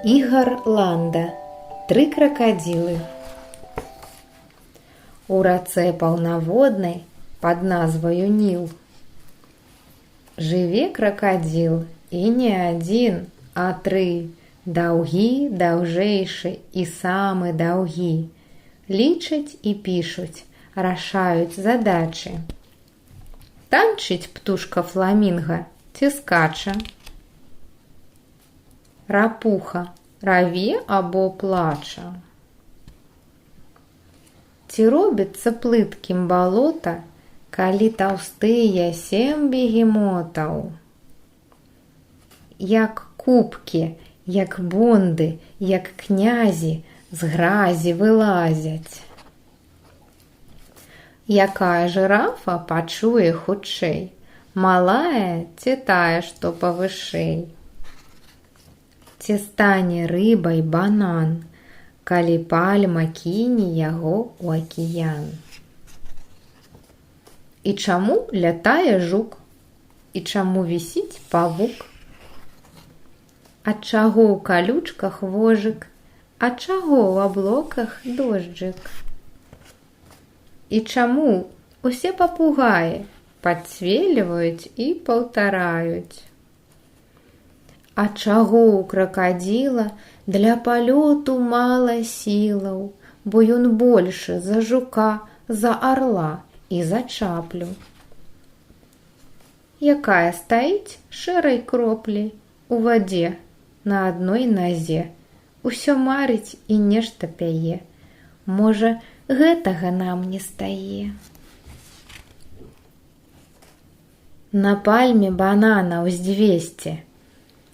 Ігар Ланда. Тры кракадзілы. У рацэ паўнаводнай пад назваю Ніл жыве кракадзіл, і не адзін, а тры. Даўгі, даўжэйшы і самы даўгі. Лічаць і пішуць, рашаюць задачы. Танчыць птушка фламінга ці скача? Рапуха раве або плача? Ці робіцца плыткім балота, калі таўстыя 7 бегемотаў? Як кубкі, як бонды, як князі з гразі вылазяць. Якая жырафа пачуе хутчэй, малая ці тая, што павышэй? Ці стане рыбай банан, калі пальма кіне яго ў акіян? І чаму лятае жук? І чаму вісіць павук? Ад чаго ў калючках вожык? Ад чаго ў аблоках дожджык? І чаму усе папугаі падцвеліваюць і паўтараюць? А чаго ў кракадзіла для палёту мала сілаў, бо ён большы за жука, за арла і за чаплю? Якая стаіць шэрай кропляй у вадзе на адной назе, усё марыць і нешта пяе. Можа, гэтага нам не стае. На пальме бананаў з 200,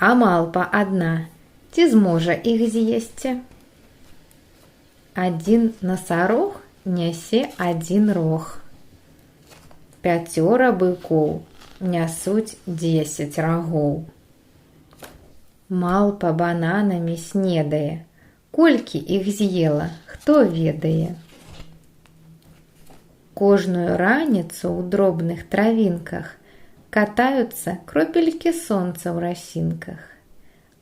а малпа адна, ці зможа іх з'есці? Адзін насарог нясе адзін рог. 5 быкоў нясуць 10 рагоў. Малпа бананамі снедае, колькі іх з'ела, хто ведае? Кожную раніцу ў дробных травінках катаюцца кропелькі сонца ў расінках,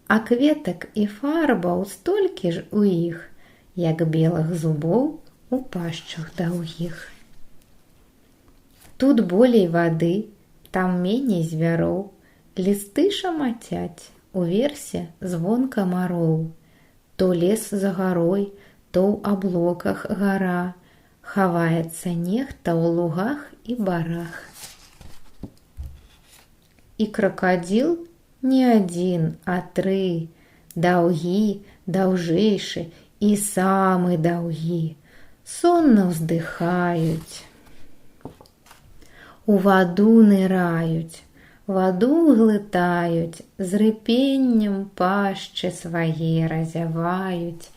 а кветак і фарбаў столькі ж у іх, як белых зубоў у пашчах даўгіх. Тут болей вады, там меней звяроў, лісты шамацяць, уверсе звон камароў. То лес за гарой, то ў аблоках гара, хаваецца нехта ў лугах і барах. І кракадзіл не адзін, а 3. Даўгі, даўжэйшы і самы даўгі. Сонна ўздыхаюць. У ваду ныраюць, ваду глытаюць, з рыпеннем пашчы свае разяваюць.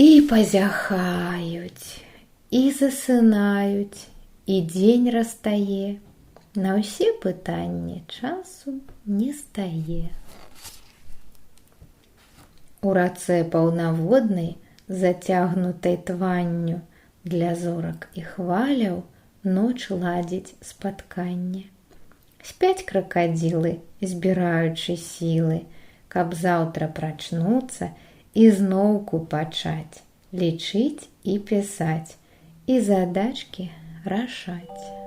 І пазяхаюць, і засынаюць, і дзень растае. На ўсе пытанні часу не стае. У рацэ паўнаводнай, зацягнутай тванню, для зорак і хваляў ноч ладзіць спатканне. Спяць кракадзілы, збіраючы сілы, каб заўтра прачнуцца і зноўку пачаць лічыць і пісаць, і задачкі рашаць.